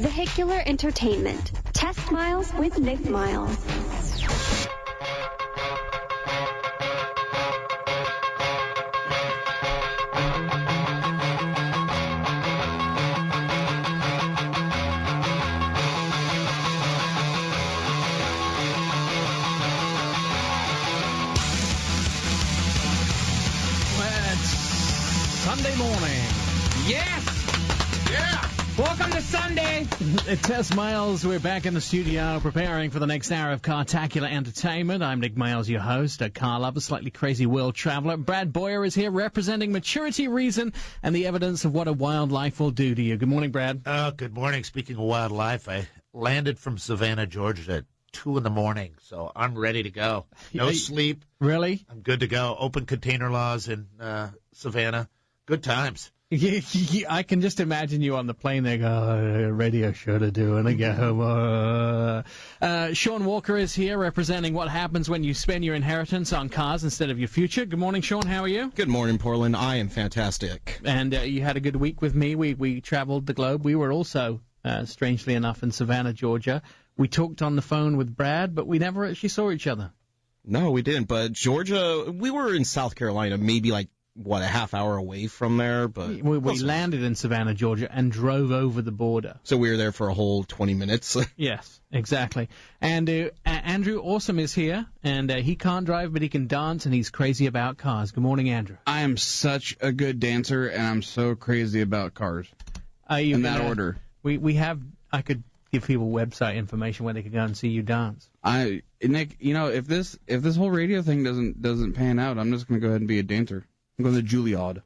Vehicular entertainment. Test Miles with Nick Miles. Sunday morning. Yes! Yeah! Welcome to Sunday! At Test Miles, we're back in the studio preparing for the next hour of Cartacular Entertainment. I'm Nick Miles, your host, a car lover, slightly crazy world traveler. Brad Boyer is here representing maturity, reason, and the evidence of what a wildlife will do to you. Good morning, Brad. Good morning. Speaking of wildlife, I landed from Savannah, Georgia at 2 in the morning, so I'm ready to go. No sleep. Really? I'm good to go. Open container laws in Savannah. Good times. I can just imagine you on the plane there go, radio show to do, and I get home. Sean Walker is here representing what happens when you spend your inheritance on cars instead of your future. Good morning, Sean. How are you? Good morning, Portland. I am fantastic. And you had a good week with me. We traveled the globe. We were also, strangely enough, in Savannah, Georgia. We talked on the phone with Brad, but we never actually saw each other. No, we didn't. But Georgia, we were in South Carolina, maybe a half hour away from there. But we landed in Savannah, Georgia, and drove over the border. So we were there for a whole 20 minutes. Yes, exactly. And Andrew Awesome is here, and he can't drive, but he can dance, and he's crazy about cars. Good morning, Andrew. I am such a good dancer, and I'm so crazy about cars. In that order. I could give people website information where they could go and see you dance. Nick, if this whole radio thing doesn't pan out, I'm just going to go ahead and be a dancer. I'm going to Juilliard.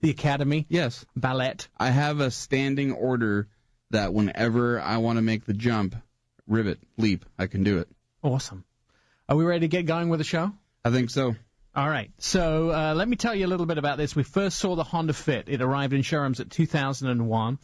The Academy? Yes. Ballet? I have a standing order that whenever I want to make the jump, rivet, leap, I can do it. Awesome. Are we ready to get going with the show? I think so. All right. So let me tell you a little bit about this. We first saw the Honda Fit. It arrived in showrooms at 2001.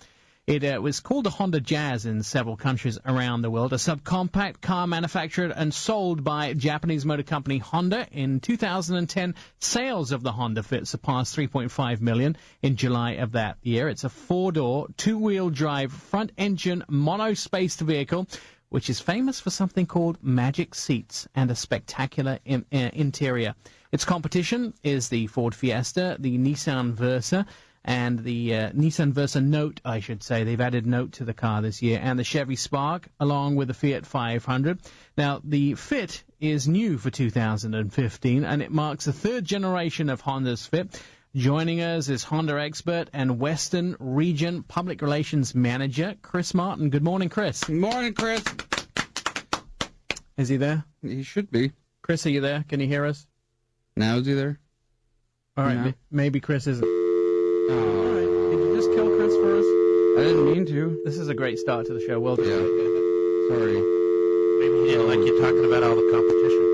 It was called the Honda Jazz in several countries around the world, a subcompact car manufactured and sold by Japanese motor company Honda. In 2010, sales of the Honda Fit surpassed 3.5 million in July of that year. It's a four-door, two-wheel drive, front-engine, mono-spaced vehicle, which is famous for something called magic seats and a spectacular interior. Its competition is the Ford Fiesta, the Nissan Versa, and the Nissan Versa Note, I should say. They've added Note to the car this year, and the Chevy Spark, along with the Fiat 500. Now, the Fit is new for 2015, and it marks the third generation of Honda's Fit. Joining us is Honda expert and Western Region Public Relations Manager, Chris Martin. Good morning, Chris. Good morning, Chris. Is he there? He should be. Chris, are you there? Can you hear us? Now is he there? All right, No. Maybe Chris isn't. All right. Did you just kill Chris for us? I didn't mean to. This is a great start to the show. Well done. Yeah. Sorry. Maybe he didn't like you talking about all the competition.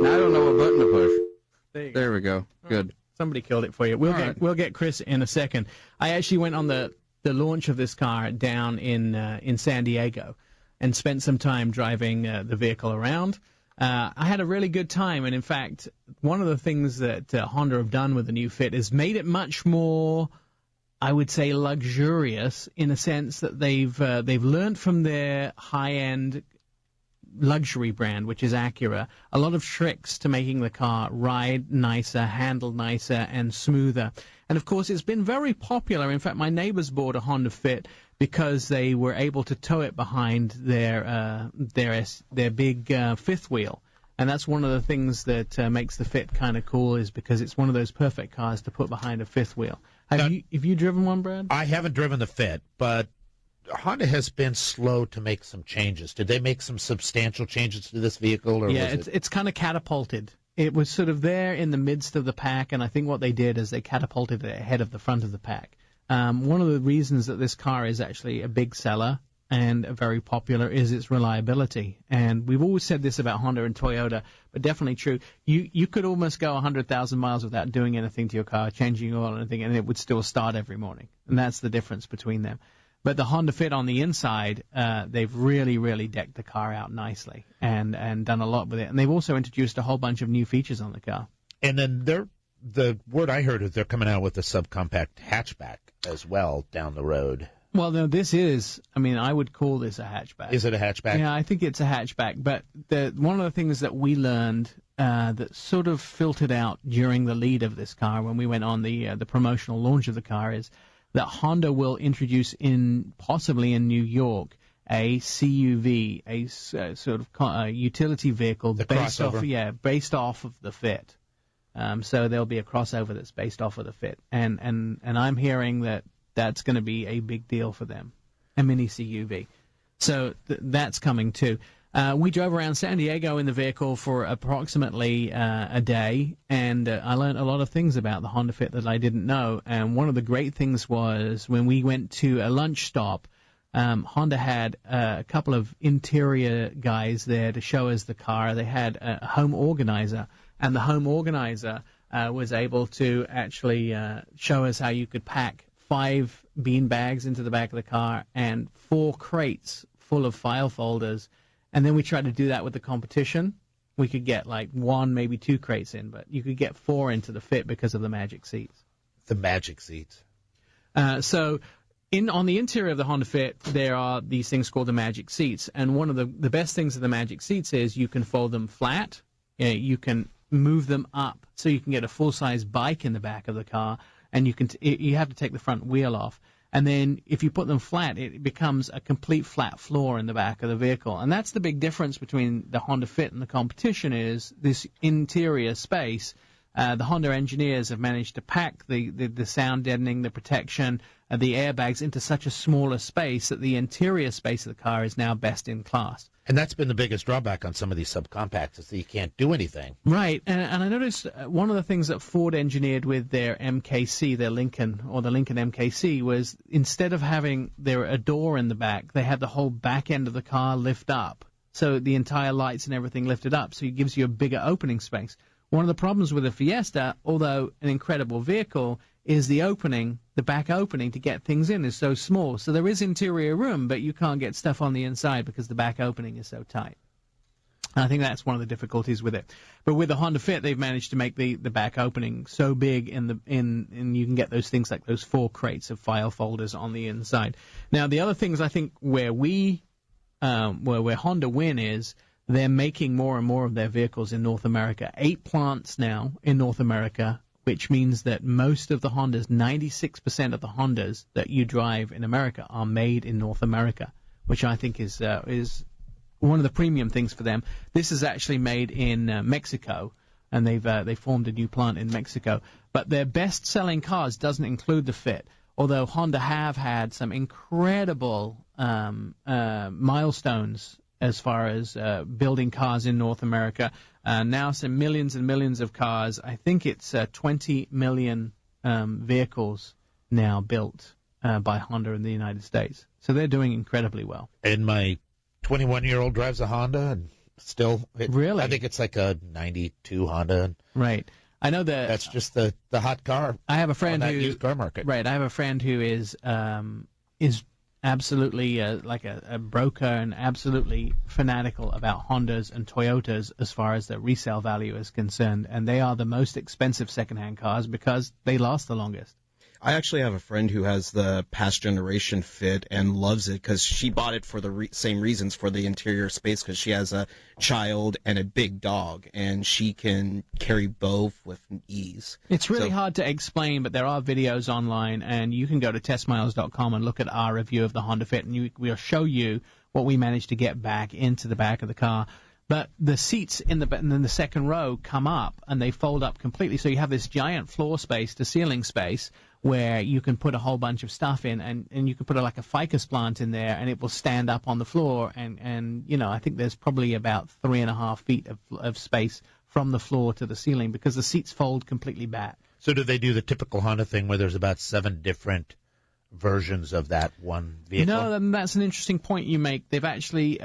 Now I don't know what button to push. There we go. Good. Somebody killed it for you. We'll get Chris in a second. I actually went on the launch of this car down in San Diego and spent some time driving the vehicle around. I had a really good time, and in fact, one of the things that Honda have done with the new Fit is made it much more, I would say, luxurious in a sense that they've learned from their high-end luxury brand, which is Acura, a lot of tricks to making the car ride nicer, handle nicer, and smoother. And of course, it's been very popular. In fact, my neighbors bought a Honda Fit because they were able to tow it behind their big fifth wheel. And that's one of the things that makes the Fit kind of cool, is because it's one of those perfect cars to put behind a fifth wheel. Have you driven one, Brad? I haven't driven the Fit, but Honda has been slow to make some changes. Did they make some substantial changes to this vehicle? Or yeah, it's kind of catapulted. It was sort of there in the midst of the pack, and I think what they did is they catapulted it ahead of the front of the pack. One of the reasons that this car is actually a big seller and very popular is its reliability. And we've always said this about Honda and Toyota, but definitely true. You could almost go 100,000 miles without doing anything to your car, changing oil or anything, and it would still start every morning. And that's the difference between them. But the Honda Fit on the inside, they've really, really decked the car out nicely and done a lot with it. And they've also introduced a whole bunch of new features on the car. And then the word I heard is they're coming out with a subcompact hatchback as well down the road. Well, no, this is, I mean, I would call this a hatchback. Is it a hatchback? Yeah, I think it's a hatchback. But one of the things that we learned that sort of filtered out during the lead of this car when we went on the promotional launch of the car is that Honda will introduce possibly in New York a CUV, a sort of utility vehicle based off of the Fit. So there'll be a crossover that's based off of the Fit, and I'm hearing that that's going to be a big deal for them, a mini CUV. So that's coming too. We drove around San Diego in the vehicle for approximately a day, and I learned a lot of things about the Honda Fit that I didn't know. And one of the great things was when we went to a lunch stop, Honda had a couple of interior guys there to show us the car. They had a home organizer, and the home organizer was able to actually show us how you could pack 5 bean bags into the back of the car and 4 crates full of file folders. And then we tried to do that with the competition. We could get like 1, maybe 2 crates in, but you could get 4 into the Fit because of the magic seats. The magic seats. So on the interior of the Honda Fit, there are these things called the magic seats. And one of the best things of the magic seats is you can fold them flat. You can move them up so you can get a full-size bike in the back of the car. And you have to take the front wheel off. And then if you put them flat, it becomes a complete flat floor in the back of the vehicle. And that's the big difference between the Honda Fit and the competition is this interior space. The Honda engineers have managed to pack the sound deadening, the protection, the airbags into such a smaller space that the interior space of the car is now best in class. And that's been the biggest drawback on some of these subcompacts is that you can't do anything. Right, and I noticed one of the things that Ford engineered with their MKC, their Lincoln, or the Lincoln MKC, was instead of having a door in the back, they had the whole back end of the car lift up. So the entire lights and everything lifted up, so it gives you a bigger opening space. One of the problems with the Fiesta, although an incredible vehicle, is the back opening to get things in is so small. So there is interior room, but you can't get stuff on the inside because the back opening is so tight. And I think that's one of the difficulties with it. But with the Honda Fit, they've managed to make the back opening so big, and you can get those things like those 4 crates of file folders on the inside. Now, the other things I think where Honda win is they're making more and more of their vehicles in North America. 8 plants now in North America, which means that most of the Hondas, 96% of the Hondas that you drive in America are made in North America, which I think is one of the premium things for them. This is actually made in Mexico, and they formed a new plant in Mexico. But their best-selling cars doesn't include the Fit, although Honda have had some incredible milestones as far as building cars in North America. Now some millions and millions of cars. I think it's 20 million vehicles now built by Honda in the United States. So they're doing incredibly well. And my 21-year-old drives a Honda, and still, really? I think it's like a 92 Honda. Right. I know that. That's just the hot car. I have a friend on that used car market. Right. I have a friend who is absolutely like a broker and absolutely fanatical about Hondas and Toyotas as far as their resale value is concerned, and they are the most expensive secondhand cars because they last the longest. I actually have a friend who has the past generation Fit and loves it because she bought it for the same reasons, for the interior space, because she has a child and a big dog, and she can carry both with ease. It's really hard to explain, but there are videos online, and you can go to TestMiles.com and look at our review of the Honda Fit, and we'll show you what we managed to get back into the back of the car. But the seats in the second row come up, and they fold up completely, so you have this giant floor space to ceiling space where you can put a whole bunch of stuff in, and you can put like a ficus plant in there, and it will stand up on the floor, and I think there's probably about 3.5 feet of space from the floor to the ceiling because the seats fold completely back. So do they do the typical Honda thing where there's about 7 different versions of that one vehicle? No, and that's an interesting point you make. They've actually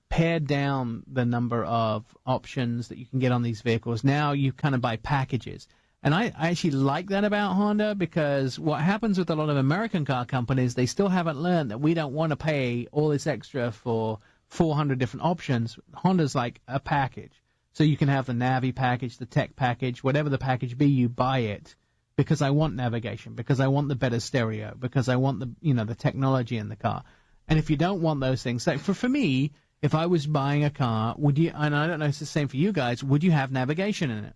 pared down the number of options that you can get on these vehicles. Now you kind of buy packages. And I actually like that about Honda because what happens with a lot of American car companies, they still haven't learned that we don't want to pay all this extra for 400 different options. Honda's like a package. So you can have the Navi package, the Tech package, whatever the package be, you buy it because I want navigation, because I want the better stereo, because I want the technology in the car. And if you don't want those things, so for me, if I was buying a car, would you? And I don't know if it's the same for you guys. Would you have navigation in it?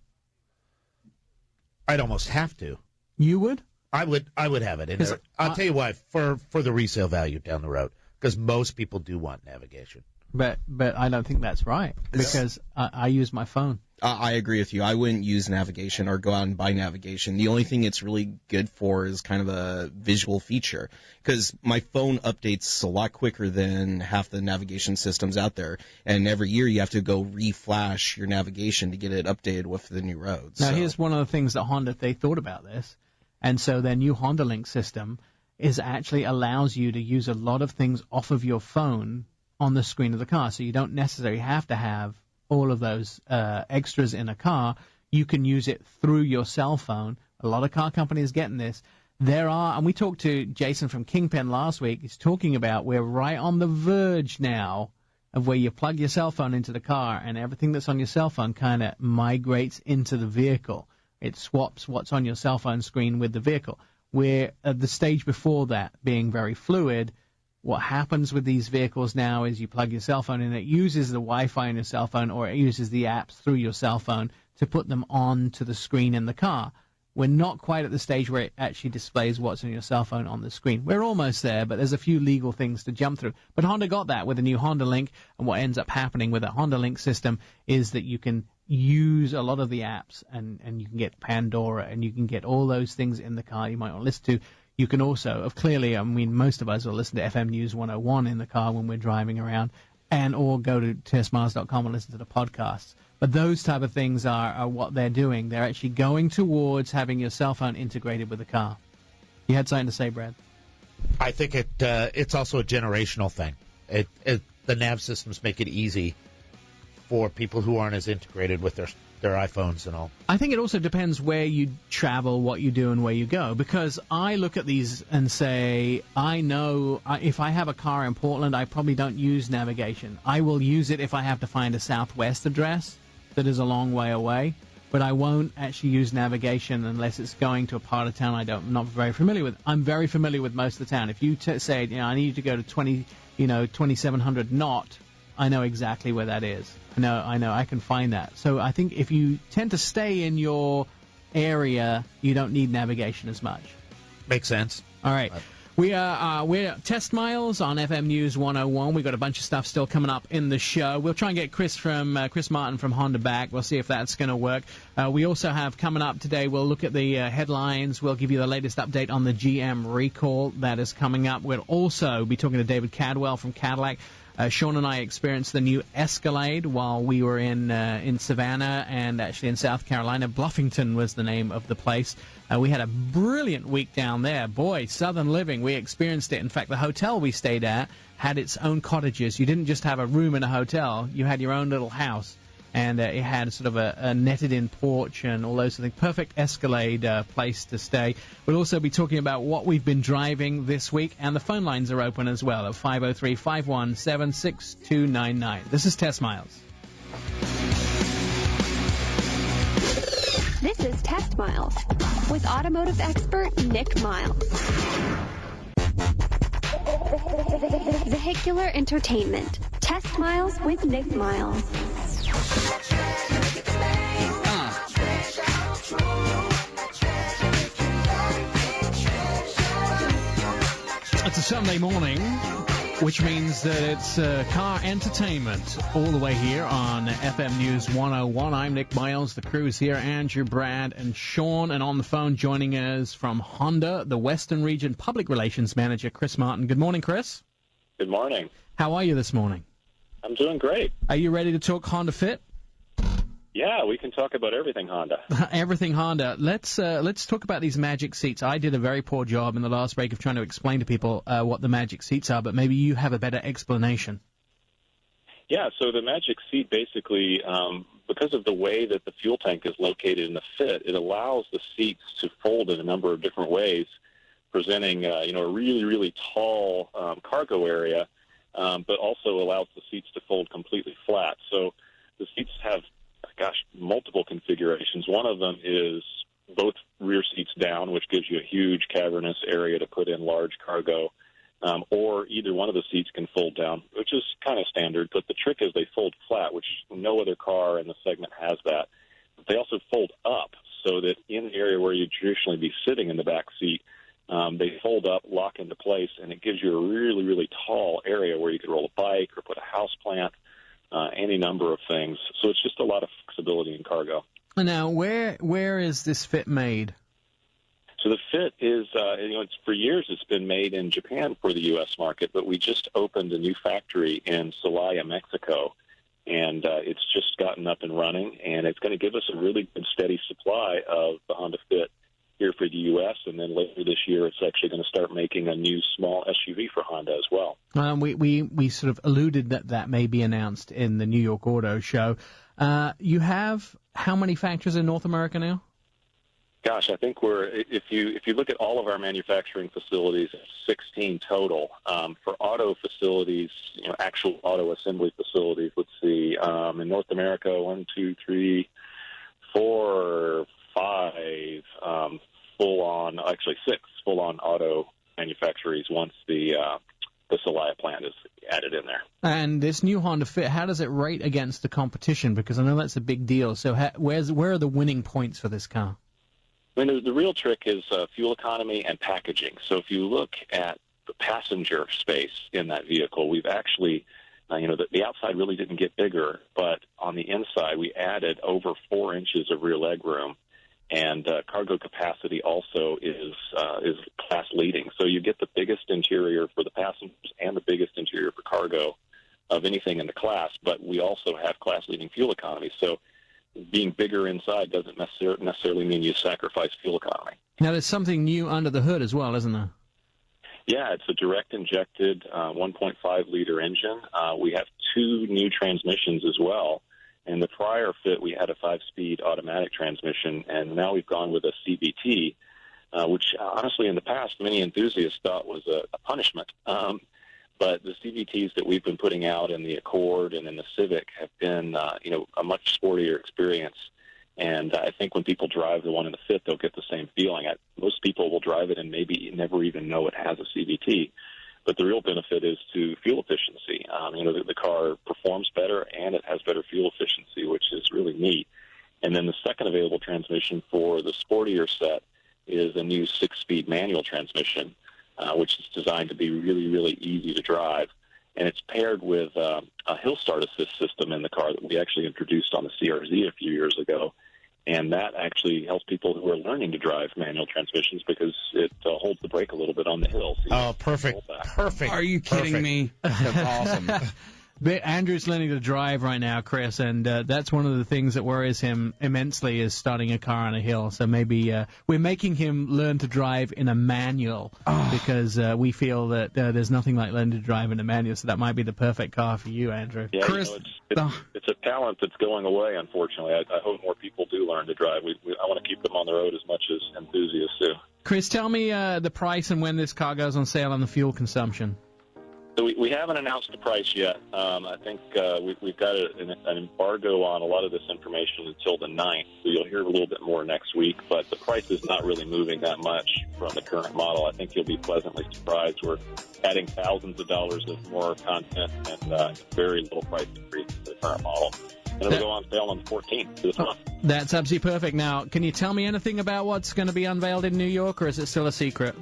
I'd almost have to. You would? I would have it in there. I'll tell you why, for the resale value down the road, because most people do want navigation. But I don't think that's right, because I use my phone. I agree with you. I wouldn't use navigation or go out and buy navigation. The only thing it's really good for is kind of a visual feature, because my phone updates a lot quicker than half the navigation systems out there. And every year you have to go reflash your navigation to get it updated with the new roads. Now, here's one of the things that Honda, they thought about this. And so their new Honda Link system actually allows you to use a lot of things off of your phone on the screen of the car. So you don't necessarily have to have all of those extras in a car. You can use it through your cell phone. A lot of car companies getting this. And we talked to Jason from Kingpin last week. He's talking about we're right on the verge now of where you plug your cell phone into the car and everything that's on your cell phone kind of migrates into the vehicle. It swaps what's on your cell phone screen with the vehicle. We're at the stage before that being very fluid. What happens with these vehicles now is you plug your cell phone in, it uses the Wi-Fi on your cell phone, or it uses the apps through your cell phone to put them onto the screen in the car. We're not quite at the stage where it actually displays what's on your cell phone on the screen. We're almost there, but there's a few legal things to jump through. But Honda got that with the new Honda Link, and what ends up happening with a Honda Link system is that you can use a lot of the apps, and you can get Pandora, and you can get all those things in the car you might want to listen to. You can also, most of us will listen to FM News 101 in the car when we're driving around, or go to testmiles.com and listen to the podcasts. But those type of things are what they're doing. They're actually going towards having your cell phone integrated with the car. You had something to say, Brad? I think it's also a generational thing. The nav systems make it easy for people who aren't as integrated with their iPhones and all. I think it also depends where you travel, what you do, and where you go. Because I look at these and say, I know if I have a car in Portland, I probably don't use navigation. I will use it if I have to find a Southwest address that is a long way away. But I won't actually use navigation unless it's going to a part of town I'm not very familiar with. I'm very familiar with most of the town. If you say, I need to go to 2700 Knott, I know exactly where that is. I know, I can find that. So I think if you tend to stay in your area, you don't need navigation as much. Makes sense. All right. We're Test Miles on FM News 101. We've got a bunch of stuff still coming up in the show. We'll try and get Chris Martin from Honda back. We'll see if that's going to work. We also have coming up today, we'll look at the headlines. We'll give you the latest update on the GM recall that is coming up. We'll also be talking to David Cadwell from Cadillac. Sean and I experienced the new Escalade while we were in Savannah and actually in South Carolina. Bluffington was the name of the place. We had a brilliant week down there. Boy, Southern living. We experienced it. In fact, the hotel we stayed at had its own cottages. You didn't just have a room in a hotel. You had your own little house. And it had sort of a netted-in porch and all those things. Perfect Escalade place to stay. We'll also be talking about what we've been driving this week, and the phone lines are open as well at 503-517-6299. This is Test Miles. This is Test Miles with automotive expert Nick Miles. Vehicular entertainment. Test Miles with Nick Miles. It's a Sunday morning, which means that it's car entertainment all the way here on FM News 101. I'm Nick Miles. The crew's here, Andrew, Brad, and Sean. And on the phone joining us from Honda, the Western Region Public Relations Manager, Chris Martin. Good morning, Chris. Good morning. How are you this morning? I'm doing great. Are you ready to talk Honda Fit? Yeah, we can talk about everything Honda. Everything Honda. Let's talk about these Magic Seats. I did a very poor job in the last break of trying to explain to people what the Magic Seats are, but maybe you have a better explanation. Yeah, so the Magic Seat basically, because of the way that the fuel tank is located in the Fit, it allows the seats to fold in a number of different ways, presenting a really, really tall cargo area, but also allows the seats to fold completely flat. So the seats have multiple configurations. One of them is both rear seats down, which gives you a huge cavernous area to put in large cargo, or either one of the seats can fold down, which is kind of standard. But the trick is they fold flat, which no other car in the segment has that. But they also fold up so that in the area where you'd traditionally be sitting in the back seat, they fold up, lock into place, and it gives you a really, really tall area where you could roll a bike or put a house plant, any number of things. So it's just a lot of flexibility in cargo. Now, where is this fit made? So the fit is, for years it's been made in Japan for the U.S. market, but we just opened a new factory in Celaya, Mexico, and it's just gotten up and running, and it's going to give us a really good steady supply of the Honda Fit here for the U.S., and then later this year it's actually going to start making a new small SUV for Honda as well. We sort of alluded that may be announced in the New York Auto Show. You have how many factories in North America now? Gosh, I think if you look at all of our manufacturing facilities, 16 total. For auto facilities, actual auto assembly facilities, let's see, in North America, 1, 2, 3, 4, 5 full-on, actually 6 full-on auto manufacturers once the Celaya plant is added in there. And this new Honda Fit, how does it rate against the competition? Because I know that's a big deal. So where are the winning points for this car? I mean, the real trick is fuel economy and packaging. So if you look at the passenger space in that vehicle, we've actually, the outside really didn't get bigger, but on the inside we added over 4 inches of rear leg room, and cargo capacity also is class leading. So you get the biggest interior for the passengers and the biggest interior for cargo of anything in the class, but we also have class leading fuel economy. So being bigger inside doesn't necessarily mean you sacrifice fuel economy. Now, there's something new under the hood as well, isn't there? Yeah, it's a direct-injected 1.5-liter engine. We have 2 new transmissions as well. In the prior Fit, we had a 5-speed automatic transmission, and now we've gone with a CVT, which honestly in the past many enthusiasts thought was a punishment. But the CVTs that we've been putting out in the Accord and in the Civic have been, a much sportier experience. And I think when people drive the one in the Fit, they'll get the same feeling. Most people will drive it and maybe never even know it has a CVT. But the real benefit is to fuel efficiency. The car performs better and it has better fuel efficiency, which is really neat. And then the second available transmission for the sportier set is a new 6-speed manual transmission, which is designed to be really, really easy to drive. And it's paired with a hill start assist system in the car that we actually introduced on the CRZ a few years ago. And that actually helps people who are learning to drive manual transmissions because it holds the brake a little bit on the hill. So perfect. Perfect. Are you kidding me? That's awesome. Andrew's learning to drive right now, Chris, and that's one of the things that worries him immensely is starting a car on a hill. So maybe we're making him learn to drive in a manual because we feel that there's nothing like learning to drive in a manual. So that might be the perfect car for you, Andrew. Yeah, Chris, it's a talent that's going away, unfortunately. I hope more people do learn to drive. I want to keep them on the road as much as enthusiasts do. Chris, tell me the price and when this car goes on sale and the fuel consumption. So we haven't announced the price yet. I think we've got an embargo on a lot of this information until the 9th, so you'll hear a little bit more next week. But the price is not really moving that much from the current model. I think you'll be pleasantly surprised. We're adding thousands of dollars of more content and very little price increase to the current model. And it'll go on sale on the 14th this month. That's absolutely perfect. Now, can you tell me anything about what's going to be unveiled in New York, or is it still a secret?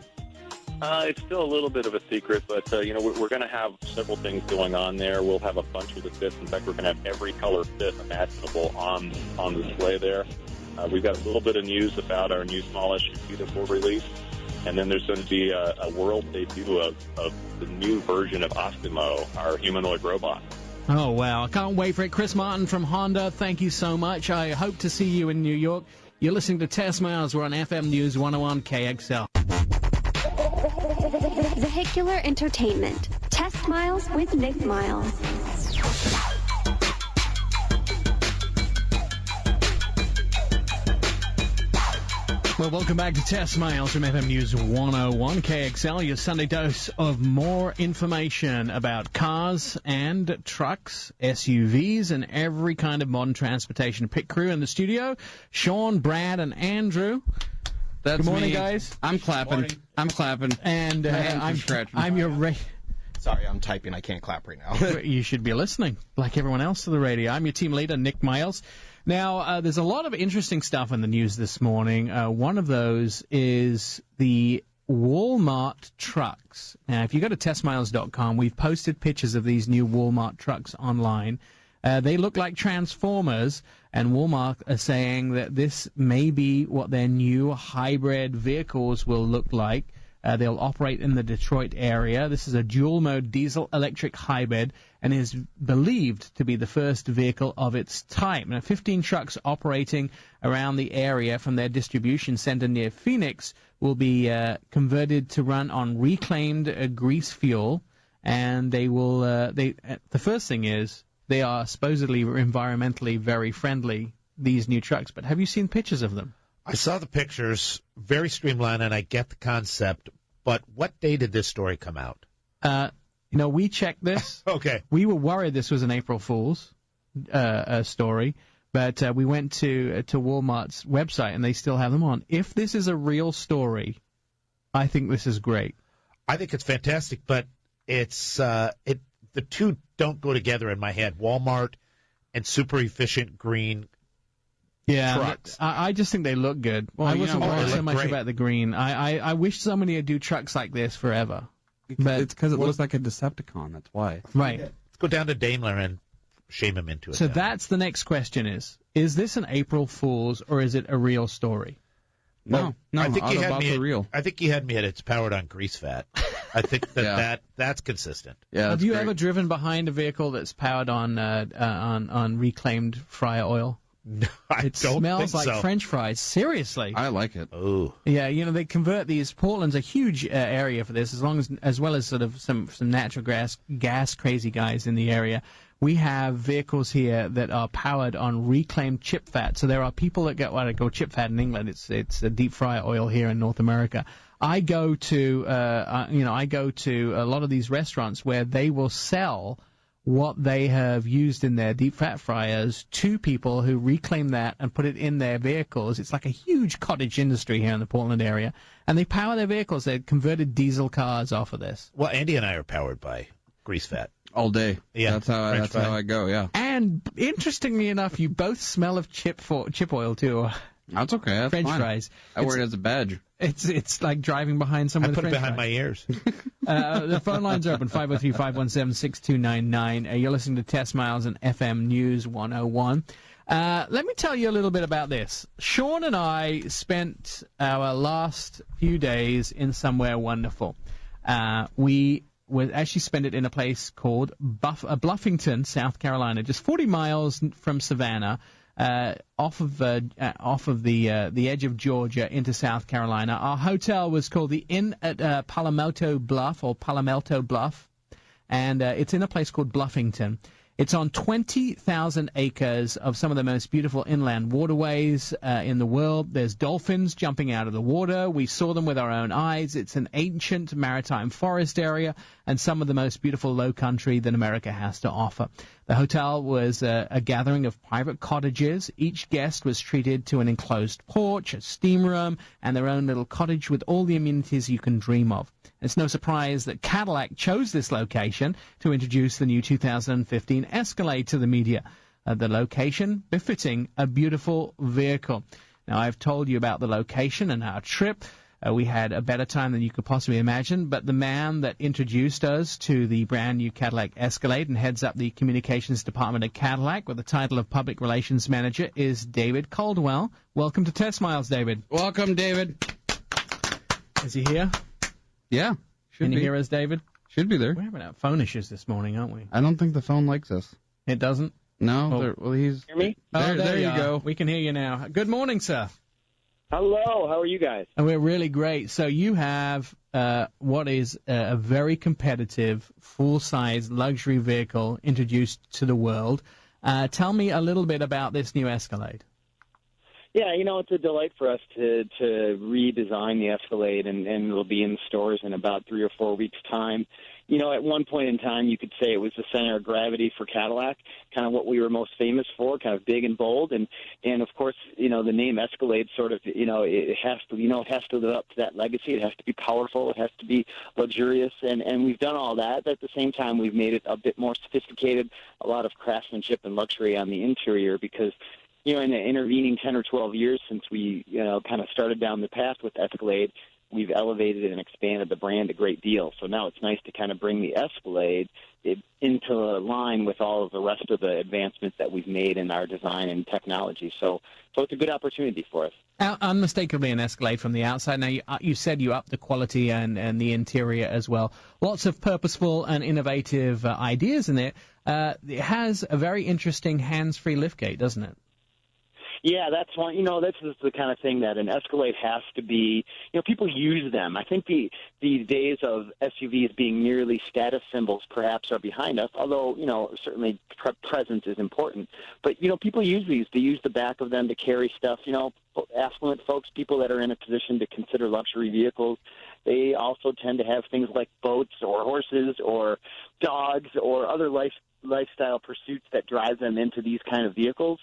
It's still a little bit of a secret, but, we're going to have several things going on there. We'll have a bunch of the fits. In fact, we're going to have every color fit imaginable on display there. We've got a little bit of news about our new small SUV that we'll release. And then there's going to be a world debut of the new version of Ostimo, our humanoid robot. Oh, wow. I can't wait for it. Chris Martin from Honda, thank you so much. I hope to see you in New York. You're listening to TestMiles. We're on FM News 101 KXL. Vehicular entertainment. TestMiles with Nick Miles. Well, welcome back to TestMiles from FM News 101 KXL, your Sunday dose of more information about cars and trucks, SUVs, and every kind of modern transportation. Pit crew in the studio, Sean, Brad, and Andrew. That's Good morning, me. guys. I'm clapping. I'm clapping. And scratching. I'm your Sorry, I'm typing. I can't clap right now. You should be listening, like everyone else to the radio. I'm your team leader, Nick Miles. Now, there's a lot of interesting stuff in the news this morning. One of those is the Walmart trucks. Now, if you go to testmiles.com, we've posted pictures of these new Walmart trucks online. They look like Transformers, and Walmart are saying that this may be what their new hybrid vehicles will look like. They'll operate in the Detroit area. This is a dual-mode diesel-electric hybrid and is believed to be the first vehicle of its type. Now, 15 trucks operating around the area from their distribution center near Phoenix will be converted to run on reclaimed grease fuel, and they will. The first thing is they are supposedly environmentally very friendly, these new trucks. But have you seen pictures of them? I saw the pictures, very streamlined, and I get the concept. But what day did this story come out? We checked this. Okay. We were worried this was an April Fool's story, but we went to Walmart's website, and they still have them on. If this is a real story, I think this is great. I think it's fantastic, but it's the two don't go together in my head. Walmart and super efficient green trucks. I just think they look good. Well, I wasn't worried so much great. about the green. I wish somebody would do trucks like this forever. But It's because it looks like a Decepticon. That's why. right. Let's go down to Daimler and shame him into it. So then. that's the next question is this an April Fool's or is it a real story? No, I think you had me real. I think you had me at it's powered on grease fat. I think that's consistent. Yeah. Have you ever driven behind a vehicle that's powered on reclaimed fryer oil? No, I It don't smells think like so. French fries. Seriously. I like it. Oh, Yeah, they convert these. Portland's a huge area for this, as well as sort of some natural gas crazy guys in the area. We have vehicles here that are powered on reclaimed chip fat. So there are people that go chip fat in England. It's a deep fryer oil here in North America. I go to a lot of these restaurants where they will sell what they have used in their deep fat fryers to people who reclaim that and put it in their vehicles. It's like a huge cottage industry here in the Portland area, and they power their vehicles. They've converted diesel cars off of this. well, Andy and I are powered by grease fat. All day. Yeah, That's how French fry. I go. Yeah. And interestingly enough, you both smell of chip oil too. That's okay. That's French fine. fries. I wear it as a badge. It's like driving behind someone I with put it French behind fries. my ears. The phone lines are open, 503-517-6299. You're listening to Test Miles and FM News 101. Let me tell you a little bit about this. Sean and I spent our last few days in somewhere wonderful. We would actually spend it in a place called Bluffington, South Carolina, just 40 miles from Savannah. Off of the edge of Georgia into South Carolina. Our hotel was called the Inn at Palomelto Bluff, and it's in a place called Bluffington. It's on 20,000 acres of some of the most beautiful inland waterways in the world. There's dolphins jumping out of the water. We saw them with our own eyes. It's an ancient maritime forest area and some of the most beautiful low country that America has to offer. The hotel was a gathering of private cottages. Each guest was treated to an enclosed porch, a steam room, and their own little cottage with all the amenities you can dream of. It's no surprise that Cadillac chose this location to introduce the new 2015 Escalade to the media. The location befitting a beautiful vehicle. Now, I've told you about the location and our trip. We had a better time than you could possibly imagine, but the man that introduced us to the brand new Cadillac Escalade and heads up the communications department at Cadillac with the title of Public Relations Manager is David Caldwell. Welcome to Test Miles, David. Welcome, David. Is he here? Yeah. Should Can be. you hear us, David? Should be there. We're having our phone issues this morning, aren't we? I don't think the phone likes us. It doesn't? No. Oh. He's. Hear me? There you are. go. We can hear you now. Good morning, sir. Hello, how are you guys? And we're really great. So you have what is a very competitive, full-size luxury vehicle introduced to the world. Tell me a little bit about this new Escalade. Yeah, it's a delight for us to redesign the Escalade, and it'll be in stores in about 3 or 4 weeks' time. At one point in time, you could say it was the center of gravity for Cadillac, kind of what we were most famous for, kind of big and bold, and of course, the name Escalade sort of, it has to live up to that legacy. It has to be powerful. It has to be luxurious, and we've done all that. But at the same time, we've made it a bit more sophisticated, a lot of craftsmanship and luxury on the interior, because in the intervening 10 or 12 years since we, kind of started down the path with Escalade, we've elevated and expanded the brand a great deal. So now it's nice to kind of bring the Escalade into line with all of the rest of the advancements that we've made in our design and technology. So it's a good opportunity for us. Unmistakably an Escalade from the outside. Now, you said you upped the quality and the interior as well. Lots of purposeful and innovative ideas in it. It has a very interesting hands-free liftgate, doesn't it? Yeah, that's one. This is the kind of thing that an Escalade has to be. People use them. I think the days of SUVs being merely status symbols perhaps are behind us, although, certainly presence is important. But, people use these. They use the back of them to carry stuff. Affluent folks, people that are in a position to consider luxury vehicles, they also tend to have things like boats or horses or dogs or other lifestyle pursuits that drive them into these kind of vehicles.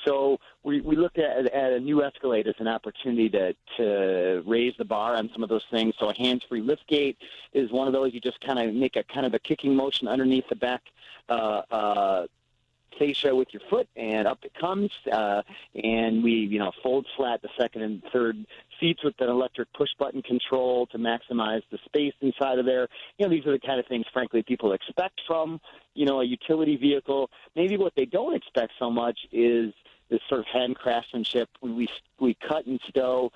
So we looked at a new Escalade as an opportunity to raise the bar on some of those things. So a hands-free liftgate is one of those. You just kind of make a kind of a kicking motion underneath the back fascia with your foot, and up it comes. And we, fold flat the second and third seats with an electric push-button control to maximize the space inside of there. These are the kind of things, frankly, people expect from, a utility vehicle. Maybe what they don't expect so much is this sort of hand craftsmanship. We cut and sew,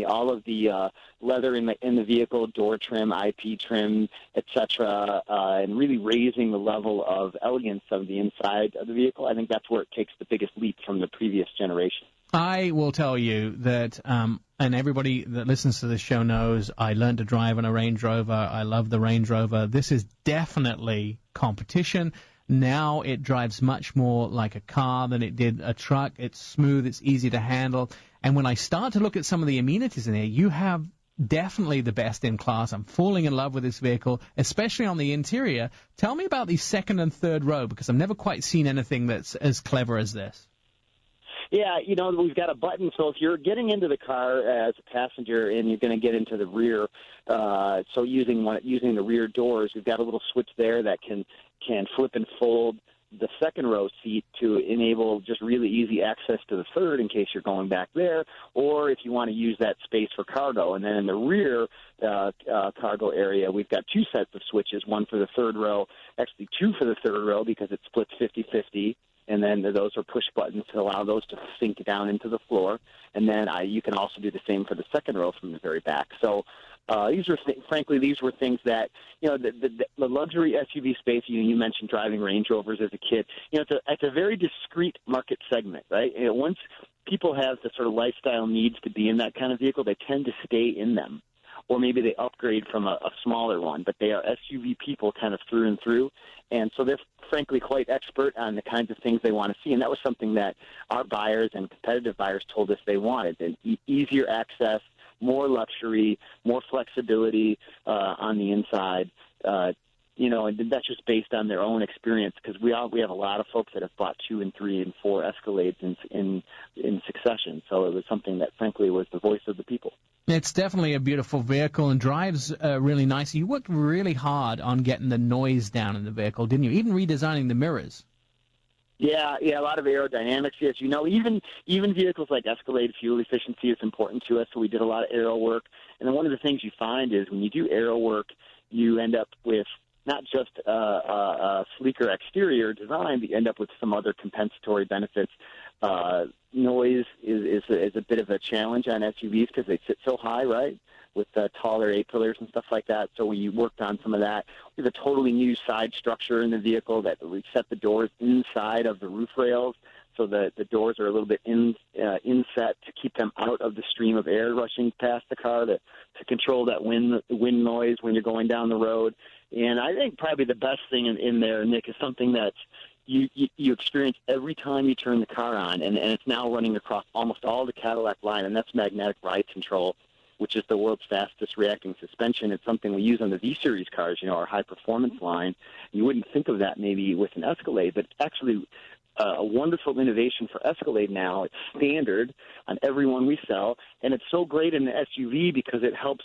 all of the leather in the vehicle, door trim, IP trim, etc., and really raising the level of elegance of the inside of the vehicle. I think that's where it takes the biggest leap from the previous generation. I will tell you that, and everybody that listens to this show knows, I learned to drive on a Range Rover. I love the Range Rover. This is definitely competition. Now it drives much more like a car than it did a truck. It's smooth. It's easy to handle. And when I start to look at some of the amenities in here, you have definitely the best in class. I'm falling in love with this vehicle, especially on the interior. Tell me about the second and third row, because I've never quite seen anything that's as clever as this. Yeah, we've got a button, so if you're getting into the car as a passenger and you're going to get into the rear, so using the rear doors, we've got a little switch there that can flip and fold the second row seat to enable just really easy access to the third in case you're going back there, or if you want to use that space for cargo. And then in the rear cargo area, we've got two sets of switches, one for the third row, actually two for the third row because it splits 50-50. And then those are push buttons to allow those to sink down into the floor. And then you can also do the same for the second row from the very back. So these were things that, the luxury SUV space, you mentioned driving Range Rovers as a kid. It's a very discrete market segment, right? Once people have the sort of lifestyle needs to be in that kind of vehicle, they tend to stay in them. Or maybe they upgrade from a smaller one, but they are SUV people kind of through and through. And so they're frankly quite expert on the kinds of things they want to see. And that was something that our buyers and competitive buyers told us they wanted: easier access, more luxury, more flexibility on the inside. And that's just based on their own experience, because we have a lot of folks that have bought 2 and 3 and 4 Escalades in succession. So it was something that, frankly, was the voice of the people. It's definitely a beautiful vehicle and drives really nice. You worked really hard on getting the noise down in the vehicle, didn't you? Even redesigning the mirrors. Yeah, a lot of aerodynamics. Yes, even vehicles like Escalade, fuel efficiency is important to us, so we did a lot of aero work. And then one of the things you find is when you do aero work, you end up with not just a sleeker exterior design, but you end up with some other compensatory benefits. Noise is a bit of a challenge on SUVs because they sit so high, right, with taller A-pillars and stuff like that. So we worked on some of that. We have a totally new side structure in the vehicle that we set the doors inside of the roof rails, so the doors are a little bit inset to keep them out of the stream of air rushing past the car, to control that wind noise when you're going down the road. And I think probably the best thing in there, Nick, is something that's you experience every time you turn the car on, and it's now running across almost all the Cadillac line, and that's magnetic ride control, which is the world's fastest reacting suspension. It's something we use on the V-Series cars, our high-performance line. You wouldn't think of that maybe with an Escalade, but actually a wonderful innovation for Escalade now. It's standard on every one we sell, and it's so great in the SUV because it helps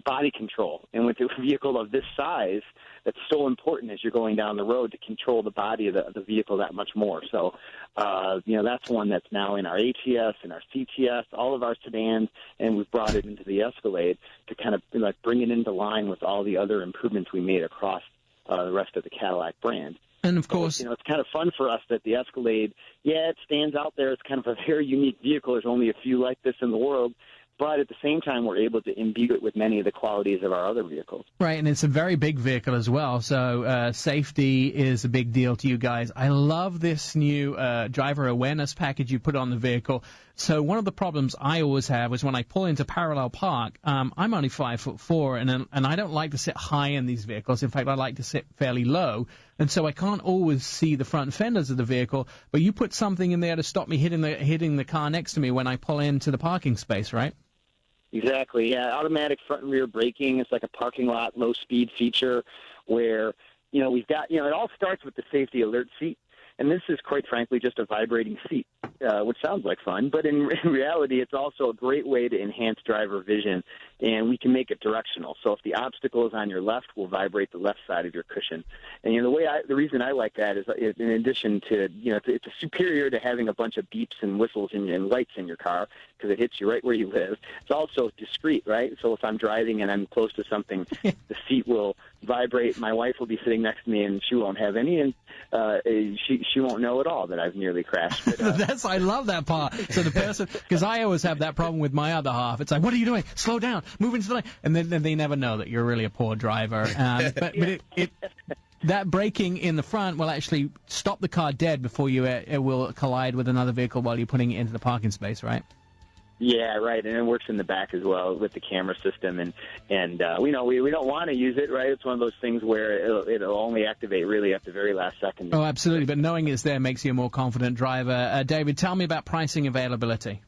body control. And with a vehicle of this size, that's so important as you're going down the road to control the body of the vehicle that much more. So, that's one that's now in our ATS and our CTS, all of our sedans, and we've brought it into the Escalade to kind of bring it into line with all the other improvements we made across the rest of the Cadillac brand. And, of course, so, it's kind of fun for us that the Escalade, it stands out there. It's kind of a very unique vehicle. There's only a few like this in the world. But at the same time, we're able to imbue it with many of the qualities of our other vehicles. Right, and it's a very big vehicle as well, so safety is a big deal to you guys. I love this new driver awareness package you put on the vehicle. So one of the problems I always have is when I pull into parallel park, I'm only 5'4", and I don't like to sit high in these vehicles. In fact, I like to sit fairly low, and so I can't always see the front fenders of the vehicle. But you put something in there to stop me hitting the car next to me when I pull into the parking space, right? Exactly, yeah. Automatic front and rear braking. It's like a parking lot low-speed feature where, we've got, it all starts with the safety alert seat. And this is, quite frankly, just a vibrating seat, which sounds like fun. But in reality, it's also a great way to enhance driver vision, and we can make it directional. So if the obstacle is on your left, we'll vibrate the left side of your cushion. And the reason I like that is in addition to, it's superior to having a bunch of beeps and whistles and lights in your car because it hits you right where you live. It's also discreet, right? So if I'm driving and I'm close to something, the seat will vibrate. My wife will be sitting next to me, and she won't have any, and she won't know at all that I've nearly crashed. But, I love that part. So the person, because I always have that problem with my other half. It's like, what are you doing? Slow down, move into the lane, and then they never know that you're really a poor driver. But that braking in the front will actually stop the car dead before it will collide with another vehicle while you're putting it into the parking space, right? Yeah, right, and it works in the back as well with the camera system, and we don't want to use it, right? It's one of those things where it'll only activate really at the very last second. Oh, absolutely, but knowing it's there makes you a more confident driver. David, tell me about pricing availability.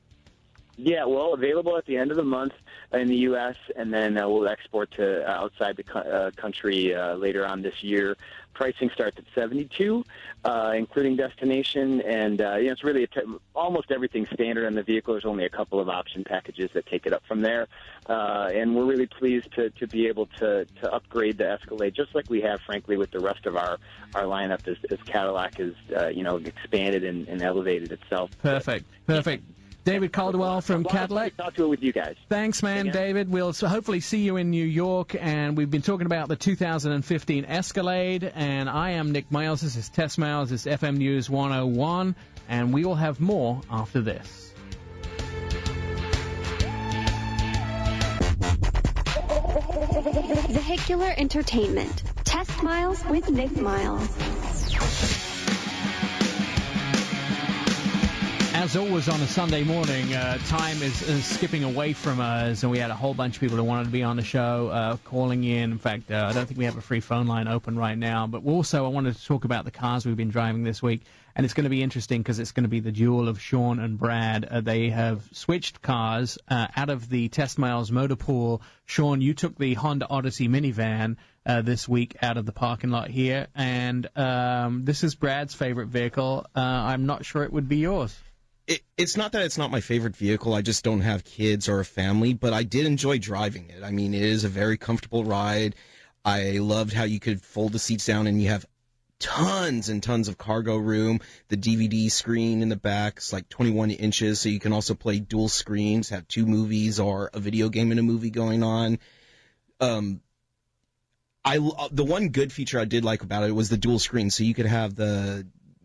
Yeah, well, available at the end of the month in the U.S., and then we'll export to outside the country later on this year. Pricing starts at $72, including destination, and it's really almost everything standard on the vehicle. There's only a couple of option packages that take it up from there, and we're really pleased to be able to upgrade the Escalade, just like we have, frankly, with the rest of our lineup as Cadillac has expanded and elevated itself. Perfect. David Caldwell from Cadillac. Talk to it with you guys. Thanks, man, David. We'll hopefully see you in New York, and we've been talking about the 2015 Escalade, and I am Nick Miles. This is TestMiles. This is FM News 101, and we will have more after this. Vehicular Entertainment. TestMiles with Nick Miles. As always on a Sunday morning, time is skipping away from us, and we had a whole bunch of people who wanted to be on the show calling in. In fact, I don't think we have a free phone line open right now. But also, I wanted to talk about the cars we've been driving this week, and it's going to be interesting because it's going to be the duel of Sean and Brad. They have switched cars out of the TestMiles motor pool. Sean, you took the Honda Odyssey minivan this week out of the parking lot here, and this is Brad's favorite vehicle. I'm not sure it would be yours. It's not that it's not my favorite vehicle. I just don't have kids or a family, but I did enjoy driving it. I mean, it is a very comfortable ride. I loved how you could fold the seats down and you have tons and tons of cargo room. The DVD screen in the back is like 21 inches, so you can also play dual screens, have two movies or a video game and a movie going on. The one good feature I did like about it was the dual screen, so you could have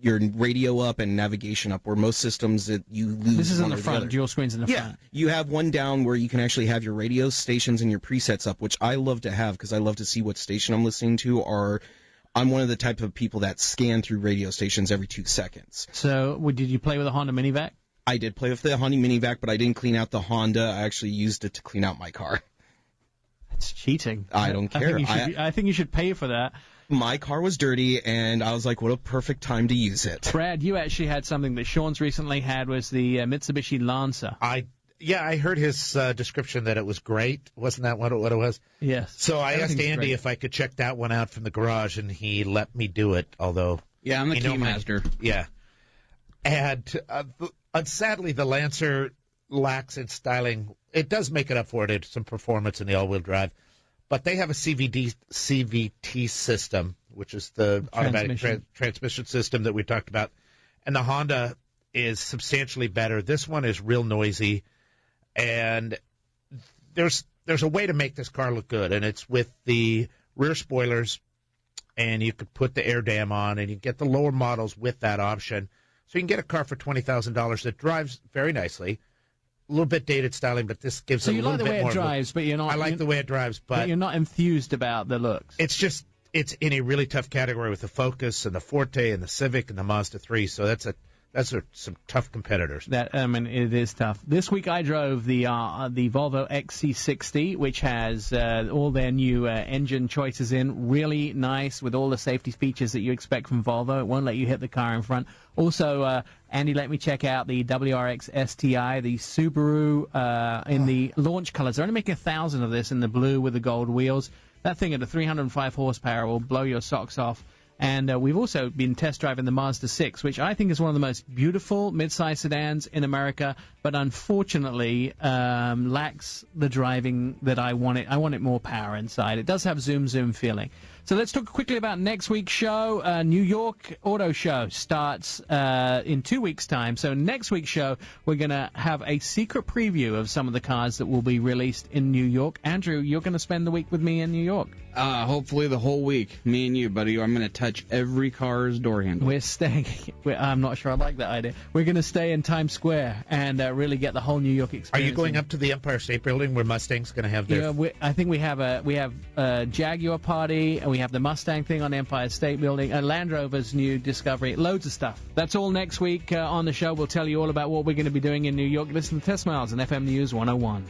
your radio up and navigation up, where most systems that you lose. This is in one the or front, other. dual screens in the front. You have one down where you can actually have your radio stations and your presets up, which I love to have because I love to see what station I'm listening to, or I'm one of the type of people that scan through radio stations every 2 seconds. So did you play with a Honda Minivac? I did play with the Honda Minivac, but I didn't clean out the Honda. I actually used it to clean out my car. That's cheating. I don't care. I think you should pay for that. my car was dirty, and I was like, what a perfect time to use it. Brad, you actually had something that Sean's recently had, was the Mitsubishi Lancer. I heard his description that it was great. Wasn't that what it was? Yes. So I asked Andy great. if I could check that one out from the garage, and he let me do it, although... Yeah, I'm the key master. Yeah. And sadly, the Lancer lacks in styling. It does make it up for it in some performance in the all-wheel drive. But they have a CVT system, which is the automatic transmission system that we talked about. And the Honda is substantially better. This one is real noisy. And there's a way to make this car look good, and it's with the rear spoilers, and you could put the air dam on, and you get the lower models with that option. So you can get a car for $20,000 that drives very nicely. A little bit dated styling, but this gives it a little bit more. So you like the way it drives, but you're not... I like the way it drives, but you're not enthused about the looks. It's in a really tough category with the Focus and the Forte and the Civic and the Mazda 3, so that's some tough competitors. It is tough. This week I drove the Volvo XC60, which has all their new engine choices in. Really nice, with all the safety features that you expect from Volvo. It won't let you hit the car in front. Also, Andy let me check out the WRX STI, the Subaru in the launch colors. They're only making 1,000 of this in the blue with the gold wheels. That thing at a 305 horsepower will blow your socks off. And we've also been test driving the Mazda 6, which I think is one of the most beautiful mid-size sedans in America, but unfortunately lacks the driving that I want it. I want it more power inside. It does have zoom feeling. So let's talk quickly about next week's show. New York Auto Show starts in 2 weeks' time. So next week's show, we're going to have a secret preview of some of the cars that will be released in New York. Andrew, you're going to spend the week with me in New York. Hopefully the whole week, me and you, buddy. I'm going to touch every car's door handle. We're staying. I'm not sure I like that idea. We're going to stay in Times Square and really get the whole New York experience. Are you going up to the Empire State Building where Mustang's going to have their... Yeah, I think we have a Jaguar party, and we have the Mustang thing on the Empire State Building, and Land Rover's new Discovery. Loads of stuff. That's all next week on the show. We'll tell you all about what we're going to be doing in New York. Listen to TestMiles and FM News 101.